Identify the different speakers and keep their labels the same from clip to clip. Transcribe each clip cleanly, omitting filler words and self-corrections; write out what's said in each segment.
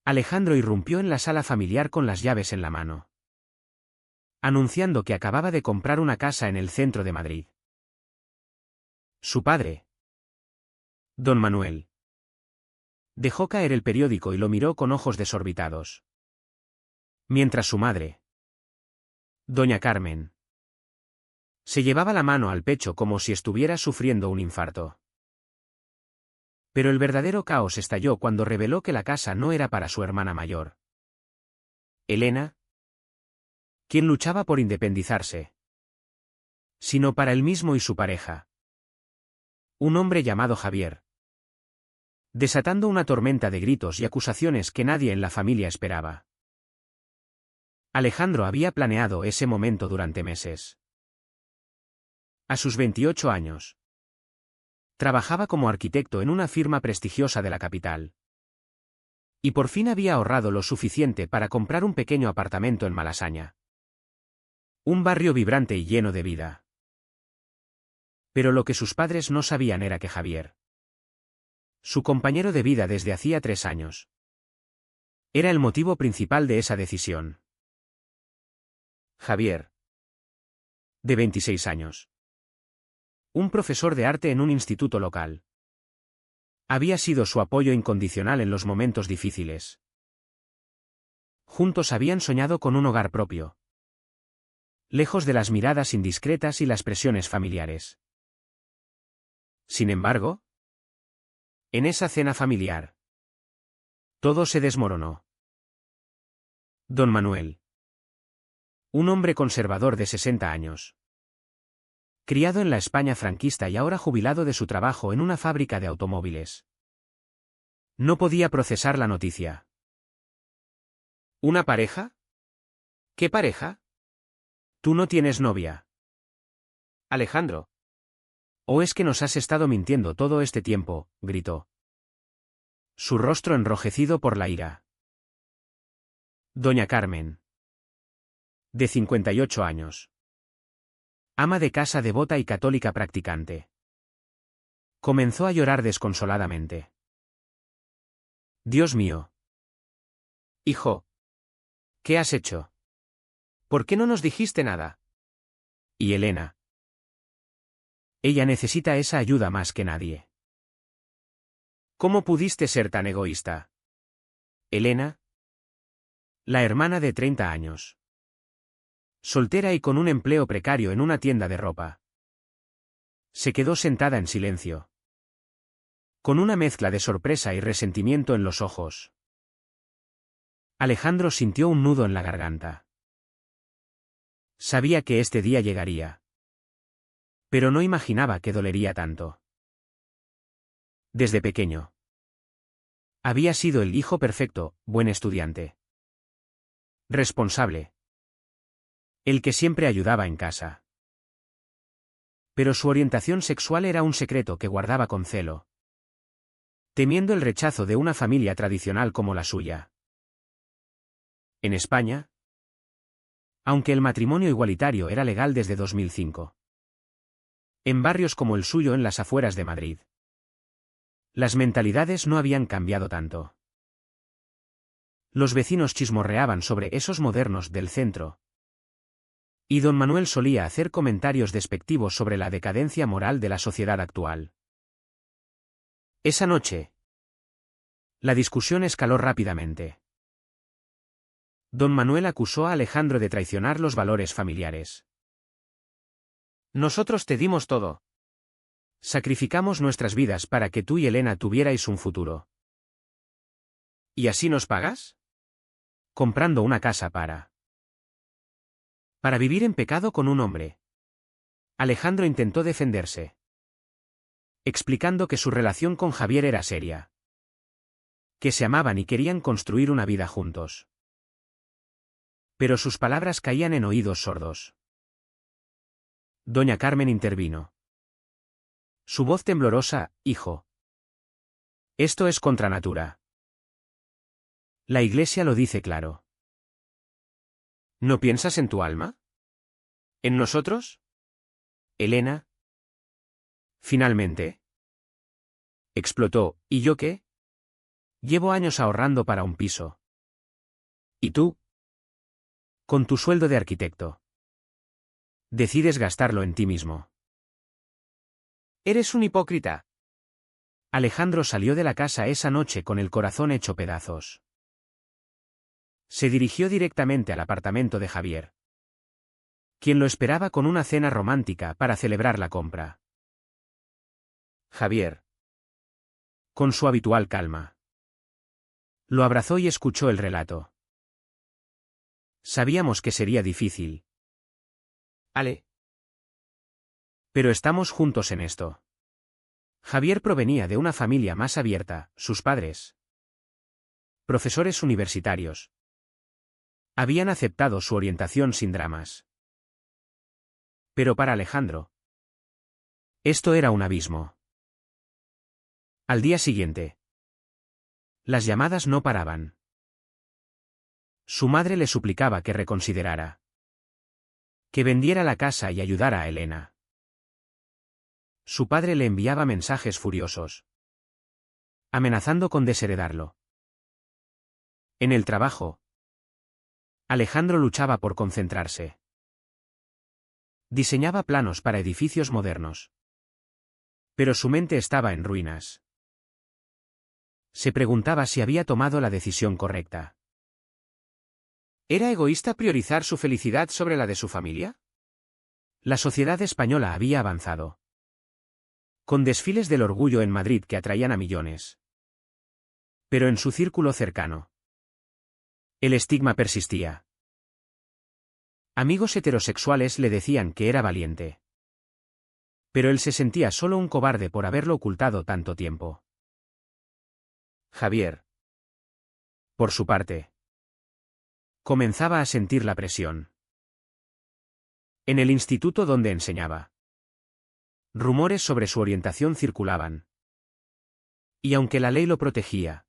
Speaker 1: Alejandro irrumpió en la sala familiar con las llaves en la mano, anunciando que acababa de comprar una casa en el centro de Madrid. Su padre, don Manuel, dejó caer el periódico y lo miró con ojos desorbitados. Mientras su madre, doña Carmen, se llevaba la mano al pecho como si estuviera sufriendo un infarto. Pero el verdadero caos estalló cuando reveló que la casa no era para su hermana mayor, Elena, quien luchaba por independizarse, sino para él mismo y su pareja, un hombre llamado Javier, desatando una tormenta de gritos y acusaciones que nadie en la familia esperaba. Alejandro había planeado ese momento durante meses. A sus 28 años, trabajaba como arquitecto en una firma prestigiosa de la capital. Y por fin había ahorrado lo suficiente para comprar un pequeño apartamento en Malasaña. Un barrio vibrante y lleno de vida. Pero lo que sus padres no sabían era que Javier, su compañero de vida desde hacía 3 años, era el motivo principal de esa decisión. Javier, de 26 años. Un profesor de arte en un instituto local. Había sido su apoyo incondicional en los momentos difíciles. Juntos habían soñado con un hogar propio, lejos de las miradas indiscretas y las presiones familiares. Sin embargo, en esa cena familiar, todo se desmoronó. Don Manuel, un hombre conservador de 60 años, criado en la España franquista y ahora jubilado de su trabajo en una fábrica de automóviles, no podía procesar la noticia. ¿Una pareja? ¿Qué pareja? Tú no tienes novia, Alejandro. ¿O es que nos has estado mintiendo todo este tiempo?, gritó, su rostro enrojecido por la ira. Doña Carmen, de 58 años, ama de casa devota y católica practicante, comenzó a llorar desconsoladamente. Dios mío. Hijo, ¿qué has hecho? ¿Por qué no nos dijiste nada? Y Elena. Ella necesita esa ayuda más que nadie. ¿Cómo pudiste ser tan egoísta? Elena, la hermana de 30 años, soltera y con un empleo precario en una tienda de ropa, se quedó sentada en silencio, con una mezcla de sorpresa y resentimiento en los ojos. Alejandro sintió un nudo en la garganta. Sabía que este día llegaría, pero no imaginaba que dolería tanto. Desde pequeño, había sido el hijo perfecto, buen estudiante, responsable, el que siempre ayudaba en casa. Pero su orientación sexual era un secreto que guardaba con celo, temiendo el rechazo de una familia tradicional como la suya. En España, aunque el matrimonio igualitario era legal desde 2005, en barrios como el suyo en las afueras de Madrid, las mentalidades no habían cambiado tanto. Los vecinos chismorreaban sobre esos modernos del centro, y don Manuel solía hacer comentarios despectivos sobre la decadencia moral de la sociedad actual. Esa noche, la discusión escaló rápidamente. Don Manuel acusó a Alejandro de traicionar los valores familiares. Nosotros te dimos todo. Sacrificamos nuestras vidas para que tú y Elena tuvierais un futuro. ¿Y así nos pagas? Comprando una casa para vivir en pecado con un hombre. Alejandro intentó defenderse, explicando que su relación con Javier era seria, que se amaban y querían construir una vida juntos. Pero sus palabras caían en oídos sordos. Doña Carmen intervino. Su voz temblorosa: hijo, esto es contra natura. La Iglesia lo dice claro. ¿No piensas en tu alma? ¿En nosotros? Elena. Finalmente, explotó: ¿y yo qué? Llevo años ahorrando para un piso. ¿Y tú? Con tu sueldo de arquitecto. Decides gastarlo en ti mismo.
Speaker 2: Eres un hipócrita.
Speaker 1: Alejandro salió de la casa esa noche con el corazón hecho pedazos. Se dirigió directamente al apartamento de Javier, quien lo esperaba con una cena romántica para celebrar la compra. Javier, con su habitual calma, lo abrazó y escuchó el relato. Sabíamos que sería difícil.
Speaker 2: Ale.
Speaker 1: Pero estamos juntos en esto. Javier provenía de una familia más abierta, sus padres, profesores universitarios, habían aceptado su orientación sin dramas. Pero para Alejandro, esto era un abismo. Al día siguiente, las llamadas no paraban. Su madre le suplicaba que reconsiderara, que vendiera la casa y ayudara a Elena. Su padre le enviaba mensajes furiosos, amenazando con desheredarlo. En el trabajo, Alejandro luchaba por concentrarse. Diseñaba planos para edificios modernos. Pero su mente estaba en ruinas. Se preguntaba si había tomado la decisión correcta.
Speaker 2: ¿Era egoísta priorizar su felicidad sobre la de su familia?
Speaker 1: La sociedad española había avanzado, con desfiles del orgullo en Madrid que atraían a millones. Pero en su círculo cercano, el estigma persistía. Amigos heterosexuales le decían que era valiente. Pero él se sentía solo un cobarde por haberlo ocultado tanto tiempo. Javier, por su parte, comenzaba a sentir la presión. En el instituto donde enseñaba, rumores sobre su orientación circulaban. Y aunque la ley lo protegía,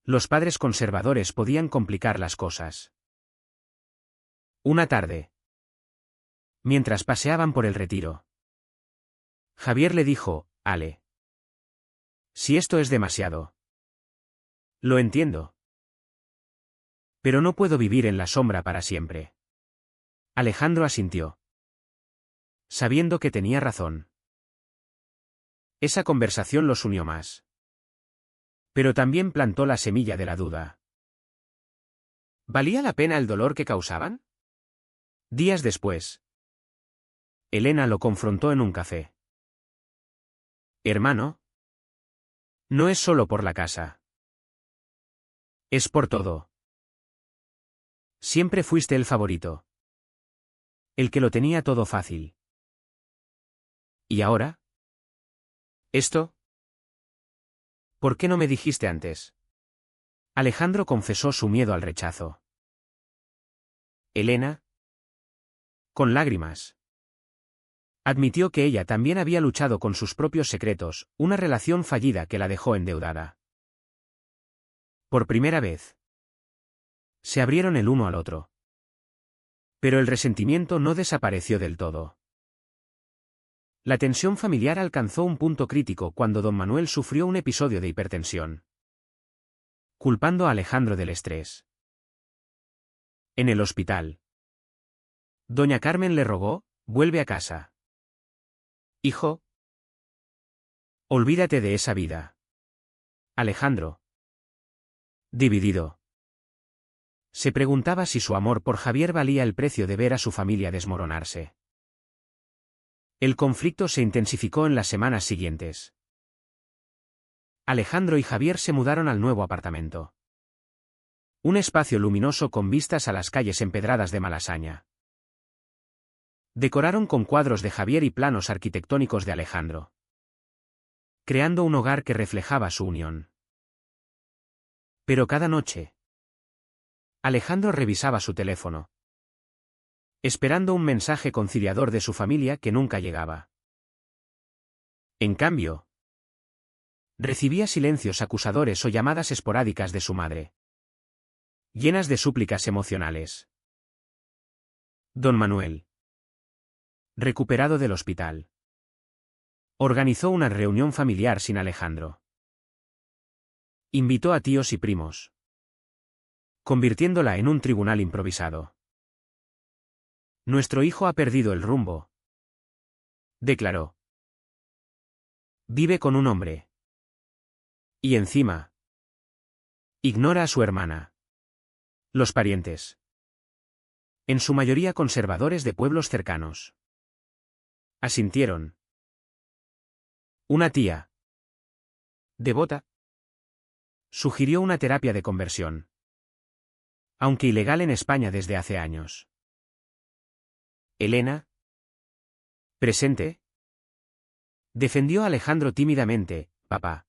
Speaker 1: los padres conservadores podían complicar las cosas. Una tarde, mientras paseaban por el Retiro, Javier le dijo, Ale, si esto es demasiado. Lo entiendo. Pero no puedo vivir en la sombra para siempre. Alejandro asintió, sabiendo que tenía razón. Esa conversación los unió más. Pero también plantó la semilla de la duda.
Speaker 2: ¿Valía la pena el dolor que causaban?
Speaker 1: Días después, Elena lo confrontó en un café. Hermano, no es solo por la casa. Es por todo. Siempre fuiste el favorito. El que lo tenía todo fácil. ¿Y ahora? ¿Esto? ¿Por qué no me dijiste antes? Alejandro confesó su miedo al rechazo. Elena, con lágrimas, admitió que ella también había luchado con sus propios secretos, una relación fallida que la dejó endeudada. Por primera vez, se abrieron el uno al otro. Pero el resentimiento no desapareció del todo. La tensión familiar alcanzó un punto crítico cuando don Manuel sufrió un episodio de hipertensión, culpando a Alejandro del estrés. En el hospital, doña Carmen le rogó, vuelve a casa. Hijo, olvídate de esa vida. Alejandro, dividido, se preguntaba si su amor por Javier valía el precio de ver a su familia desmoronarse. El conflicto se intensificó en las semanas siguientes. Alejandro y Javier se mudaron al nuevo apartamento. Un espacio luminoso con vistas a las calles empedradas de Malasaña. Decoraron con cuadros de Javier y planos arquitectónicos de Alejandro, creando un hogar que reflejaba su unión. Pero cada noche, Alejandro revisaba su teléfono, esperando un mensaje conciliador de su familia que nunca llegaba. En cambio, recibía silencios acusadores o llamadas esporádicas de su madre, llenas de súplicas emocionales. Don Manuel, recuperado del hospital, organizó una reunión familiar sin Alejandro. Invitó a tíos y primos, convirtiéndola en un tribunal improvisado. Nuestro hijo ha perdido el rumbo, declaró. Vive con un hombre. Y encima, ignora a su hermana. Los parientes, en su mayoría conservadores de pueblos cercanos, asintieron. Una tía, devota, sugirió una terapia de conversión, aunque ilegal en España desde hace años. Elena, presente, defendió a Alejandro tímidamente. Papá,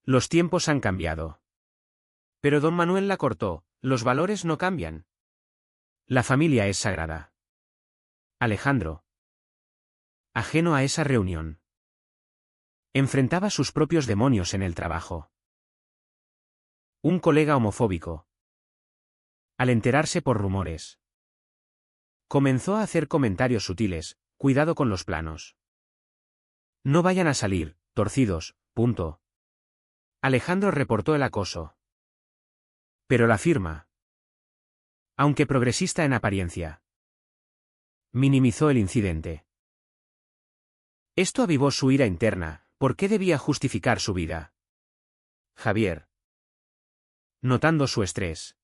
Speaker 1: los tiempos han cambiado. Pero don Manuel la cortó. Los valores no cambian. La familia es sagrada. Alejandro, ajeno a esa reunión, enfrentaba sus propios demonios en el trabajo. Un colega homofóbico, al enterarse por rumores, comenzó a hacer comentarios sutiles. Cuidado con los planos. No vayan a salir torcidos. Punto. Alejandro reportó el acoso. Pero la firma, aunque progresista en apariencia, minimizó el incidente. Esto avivó su ira interna. ¿Por qué debía justificar su vida? Javier, notando su estrés,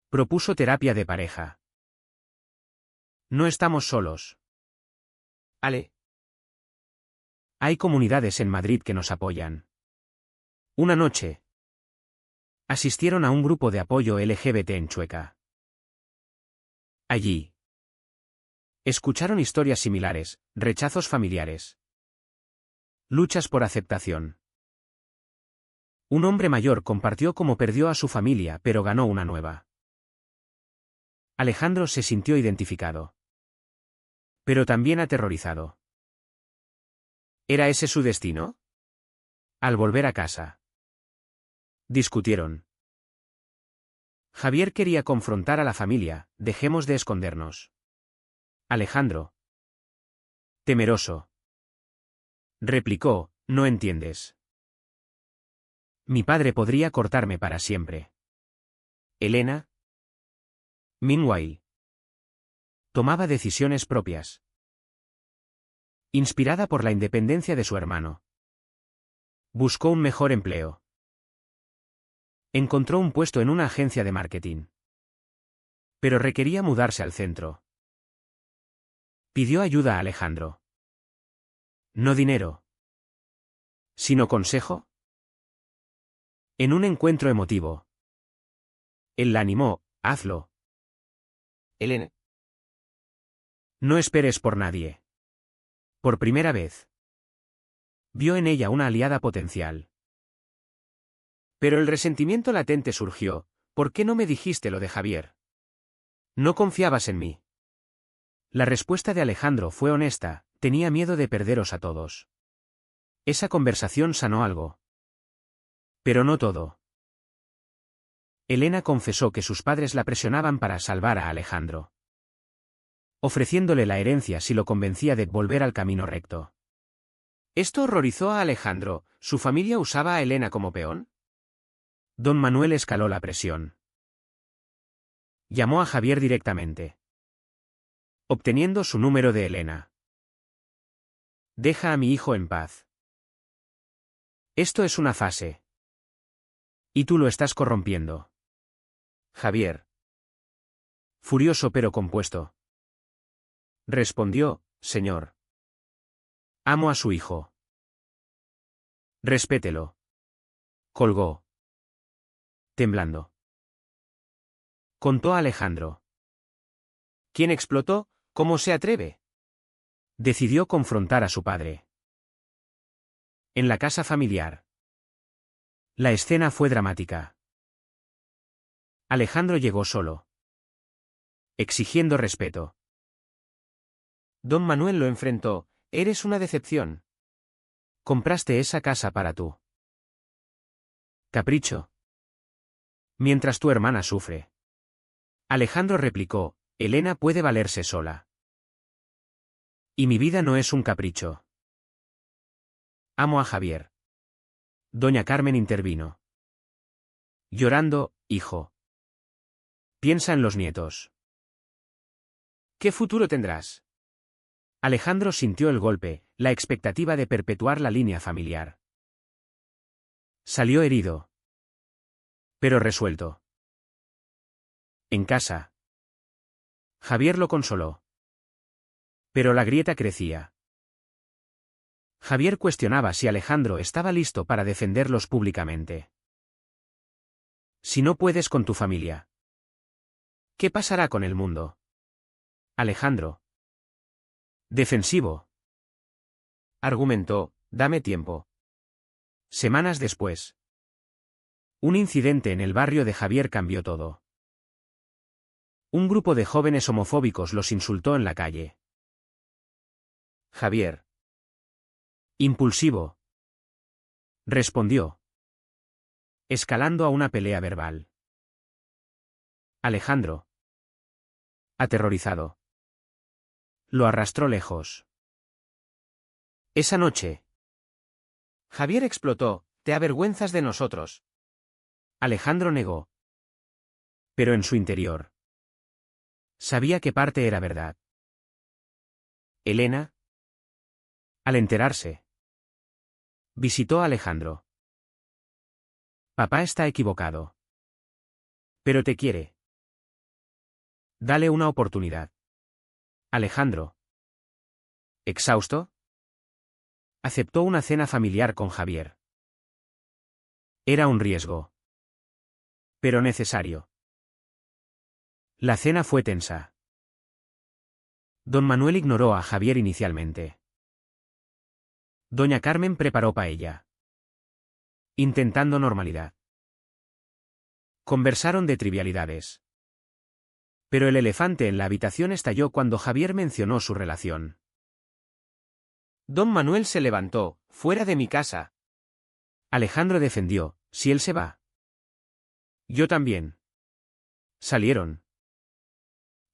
Speaker 1: propuso terapia de pareja. No estamos solos. Ale. Hay comunidades en Madrid que nos apoyan. Una noche, asistieron a un grupo de apoyo LGBT en Chueca. Allí, escucharon historias similares, rechazos familiares, luchas por aceptación. Un hombre mayor compartió cómo perdió a su familia pero ganó una nueva. Alejandro se sintió identificado, pero también aterrorizado. ¿Era ese su destino? Al volver a casa, discutieron. Javier quería confrontar a la familia. Dejemos de escondernos. Alejandro, temeroso, replicó, no entiendes. Mi padre podría cortarme para siempre. Elena, meanwhile, tomaba decisiones propias, inspirada por la independencia de su hermano. Buscó un mejor empleo. Encontró un puesto en una agencia de marketing. Pero requería mudarse al centro. Pidió ayuda a Alejandro. No dinero, sino consejo. En un encuentro emotivo, él la animó. Hazlo. Elena, no esperes por nadie. Por primera vez, vio en ella una aliada potencial. Pero el resentimiento latente surgió. ¿Por qué no me dijiste lo de Javier? No confiabas en mí. La respuesta de Alejandro fue honesta. Tenía miedo de perderos a todos. Esa conversación sanó algo. Pero no todo. Elena confesó que sus padres la presionaban para salvar a Alejandro, ofreciéndole la herencia si lo convencía de volver al camino recto. Esto horrorizó a Alejandro. ¿Su familia usaba a Elena como peón? Don Manuel escaló la presión. Llamó a Javier directamente, obteniendo su número de Elena. Deja a mi hijo en paz. Esto es una fase. Y tú lo estás corrompiendo. Javier, furioso pero compuesto, respondió, señor. Amo a su hijo. Respételo. Colgó, temblando. Contó a Alejandro. ¿Quién explotó? ¿Cómo se atreve? Decidió confrontar a su padre. En la casa familiar, la escena fue dramática. Alejandro llegó solo, exigiendo respeto. Don Manuel lo enfrentó. Eres una decepción. Compraste esa casa para tú. Capricho. Mientras tu hermana sufre. Alejandro replicó, Elena puede valerse sola. Y mi vida no es un capricho. Amo a Javier. Doña Carmen intervino. Llorando, hijo. Piensa en los nietos. ¿Qué futuro tendrás? Alejandro sintió el golpe, la expectativa de perpetuar la línea familiar. Salió herido. Pero resuelto. En casa. Javier lo consoló. Pero la grieta crecía. Javier cuestionaba si Alejandro estaba listo para defenderlos públicamente. Si no puedes con tu familia, ¿qué pasará con el mundo? Alejandro. Defensivo. Argumentó, dame tiempo. Semanas después. Un incidente en el barrio de Javier cambió todo. Un grupo de jóvenes homofóbicos los insultó en la calle. Javier. Impulsivo. Respondió. Escalando a una pelea verbal. Alejandro. Aterrorizado. Lo arrastró lejos. Esa noche. Javier explotó, te avergüenzas de nosotros. Alejandro negó. Pero en su interior. Sabía que parte era verdad. Elena. Al enterarse. Visitó a Alejandro. Papá está equivocado. Pero te quiere. Dale una oportunidad. Alejandro. ¿Exhausto? Aceptó una cena familiar con Javier. Era un riesgo. Pero necesario. La cena fue tensa. Don Manuel ignoró a Javier inicialmente. Doña Carmen preparó paella. Intentando normalidad. Conversaron de trivialidades. Pero el elefante en la habitación estalló cuando Javier mencionó su relación. Don Manuel se levantó, fuera de mi casa. Alejandro defendió, si él se va. Yo también. Salieron.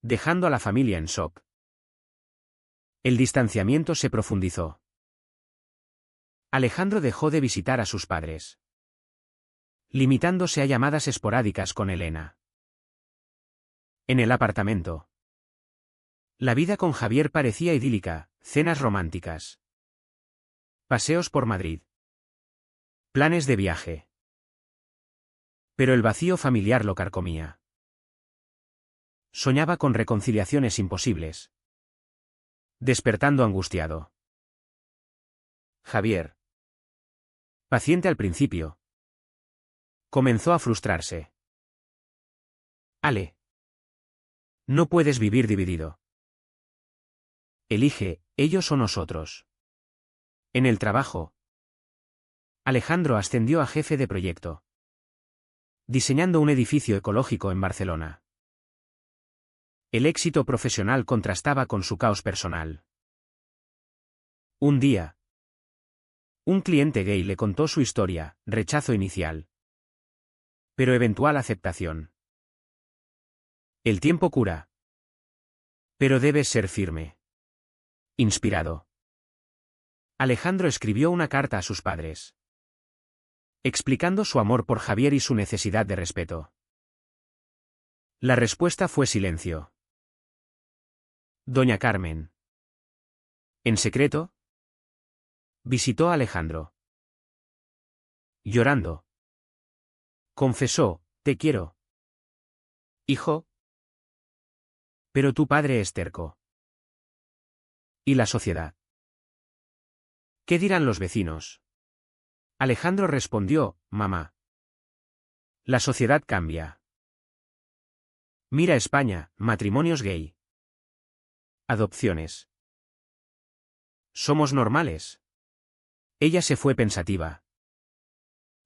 Speaker 1: Dejando a la familia en shock. El distanciamiento se profundizó. Alejandro dejó de visitar a sus padres, limitándose a llamadas esporádicas con Elena. En el apartamento. La vida con Javier parecía idílica, cenas románticas. Paseos por Madrid. Planes de viaje. Pero el vacío familiar lo carcomía. Soñaba con reconciliaciones imposibles. Despertando angustiado. Javier. Paciente al principio. Comenzó a frustrarse. Ale. No puedes vivir dividido. Elige, ellos o nosotros. En el trabajo. Alejandro ascendió a jefe de proyecto. Diseñando un edificio ecológico en Barcelona. El éxito profesional contrastaba con su caos personal. Un día. Un cliente gay le contó su historia, rechazo inicial. Pero eventual aceptación. El tiempo cura. Pero debes ser firme. Inspirado. Alejandro escribió una carta a sus padres. Explicando su amor por Javier y su necesidad de respeto. La respuesta fue silencio. Doña Carmen. En secreto. Visitó a Alejandro. Llorando. Confesó, te quiero. Hijo. Pero tu padre es terco. ¿Y la sociedad? ¿Qué dirán los vecinos? Alejandro respondió, mamá. La sociedad cambia. Mira España, matrimonios gay. Adopciones. ¿Somos normales? Ella se fue pensativa.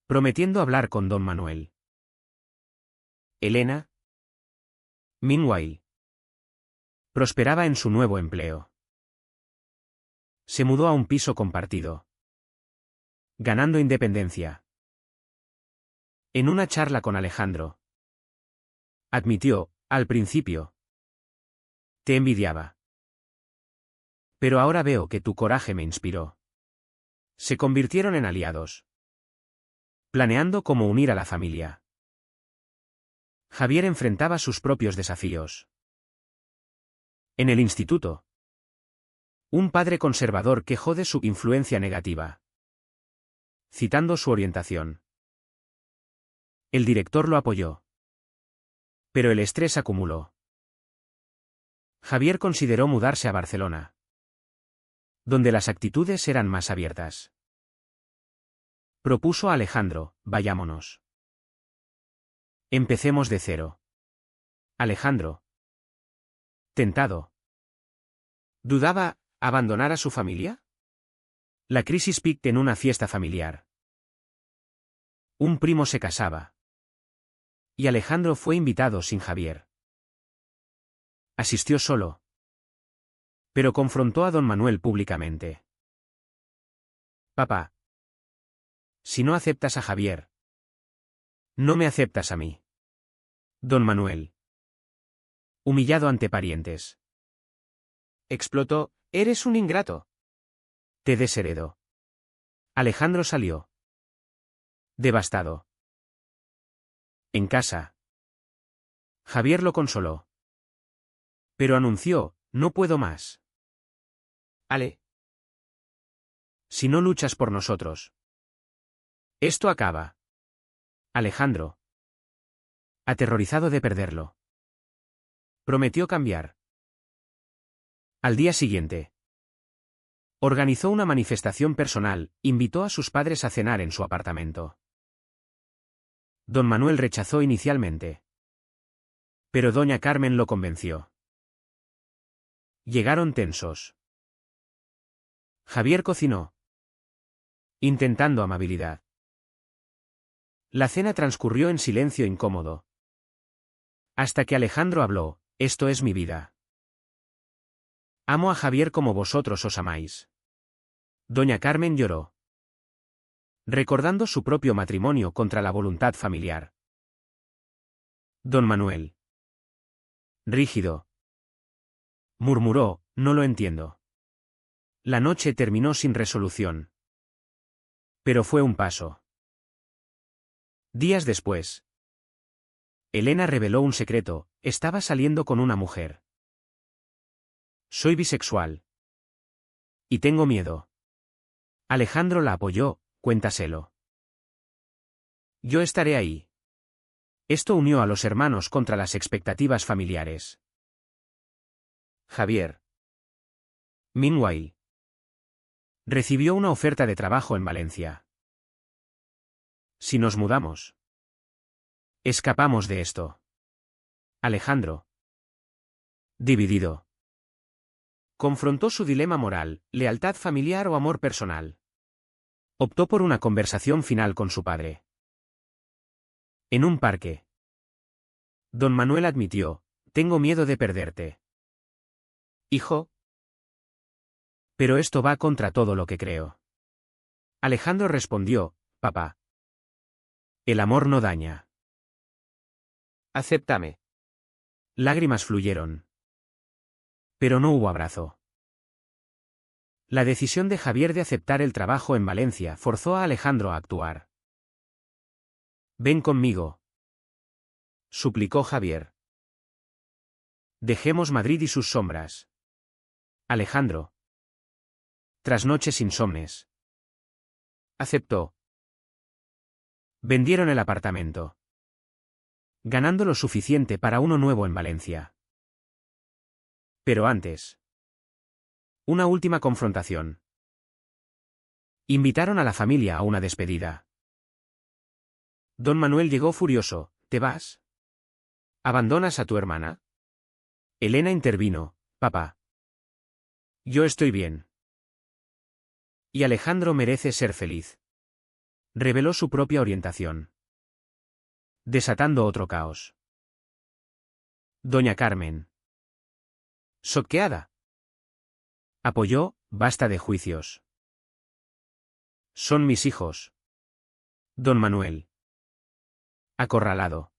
Speaker 1: Prometiendo hablar con don Manuel. Elena. Meanwhile. Prosperaba en su nuevo empleo. Se mudó a un piso compartido. Ganando independencia. En una charla con Alejandro. Admitió, al principio. Te envidiaba. Pero ahora veo que tu coraje me inspiró. Se convirtieron en aliados. planeando cómo unir a la familia. Javier enfrentaba sus propios desafíos. En el instituto, un padre conservador quejó de su influencia negativa, citando su orientación. El director lo apoyó. Pero el estrés acumuló. Javier consideró mudarse a Barcelona, donde las actitudes eran más abiertas. Propuso a Alejandro: vayámonos. Empecemos de cero. Alejandro, tentado, dudaba: ¿abandonar a su familia? La crisis picó en una fiesta familiar. Un primo se casaba. Y Alejandro fue invitado sin Javier. Asistió solo. Pero confrontó a don Manuel públicamente. Papá, si no aceptas a Javier, no me aceptas a mí. Don Manuel, humillado ante parientes, explotó: eres un ingrato. Te desheredo. Alejandro salió, devastado. En casa, Javier lo consoló. Pero anunció: no puedo más. Ale, si no luchas por nosotros, esto acaba. Alejandro, aterrorizado de perderlo, prometió cambiar. Al día siguiente, organizó una manifestación personal, invitó a sus padres a cenar en su apartamento. Don Manuel rechazó inicialmente, pero doña Carmen lo convenció. Llegaron tensos. Javier cocinó, intentando amabilidad. La cena transcurrió en silencio incómodo. Hasta que Alejandro habló: esto es mi vida. Amo a Javier como vosotros os amáis. Doña Carmen lloró, recordando su propio matrimonio contra la voluntad familiar. Don Manuel, rígido, murmuró: no lo entiendo. La noche terminó sin resolución. Pero fue un paso. Días después, Elena reveló un secreto: estaba saliendo con una mujer. Soy bisexual. Y tengo miedo. Alejandro la apoyó: cuéntaselo. Yo estaré ahí. Esto unió a los hermanos contra las expectativas familiares. Javier, meanwhile, recibió una oferta de trabajo en Valencia. Si nos mudamos, escapamos de esto. Alejandro, dividido, confrontó su dilema moral: lealtad familiar o amor personal. Optó por una conversación final con su padre. En un parque, don Manuel admitió: tengo miedo de perderte. Hijo. Pero esto va contra todo lo que creo. Alejandro respondió: papá, el amor no daña. Acéptame. Lágrimas fluyeron. Pero no hubo abrazo. La decisión de Javier de aceptar el trabajo en Valencia forzó a Alejandro a actuar. Ven conmigo, suplicó Javier. Dejemos Madrid y sus sombras. Alejandro, tras noches insomnes, aceptó. Vendieron el apartamento, ganando lo suficiente para uno nuevo en Valencia. Pero antes, una última confrontación. Invitaron a la familia a una despedida. Don Manuel llegó furioso: ¿te vas? ¿Abandonas a tu hermana? Elena intervino: papá, yo estoy bien. Y Alejandro merece ser feliz. Reveló su propia orientación, desatando otro caos. Doña Carmen, choqueada, apoyó: basta de juicios. Son mis hijos. Don Manuel, acorralado,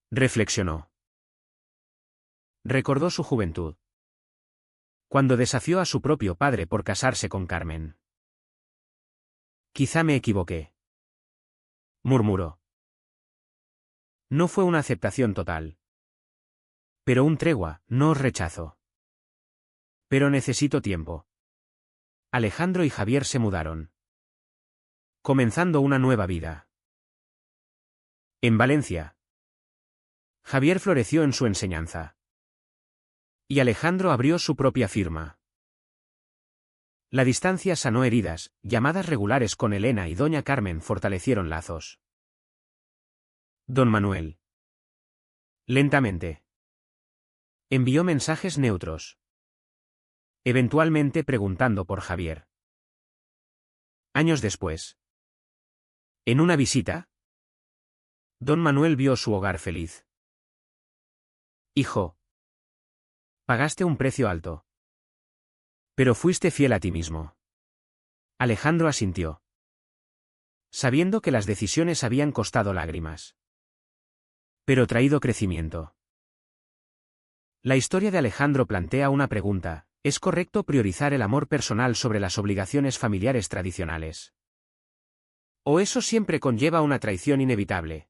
Speaker 1: reflexionó. Recordó su juventud, cuando desafió a su propio padre por casarse con Carmen. Quizá me equivoqué. murmuró. No fue una aceptación total. Pero un tregua, no os rechazo. Pero necesito tiempo. Alejandro y Javier se mudaron, comenzando una nueva vida. En Valencia. Javier floreció en su enseñanza. Y Alejandro abrió su propia firma. La distancia sanó heridas, llamadas regulares con Elena y doña Carmen fortalecieron lazos. Don Manuel. Lentamente. Envió mensajes neutros. Eventualmente preguntando por Javier. Años después. En una visita, don Manuel vio su hogar feliz. Hijo. Pagaste un precio alto. Pero fuiste fiel a ti mismo. Alejandro asintió, sabiendo que las decisiones habían costado lágrimas, pero traído crecimiento. La historia de Alejandro plantea una pregunta: ¿es correcto priorizar el amor personal sobre las obligaciones familiares tradicionales? ¿O eso siempre conlleva una traición inevitable?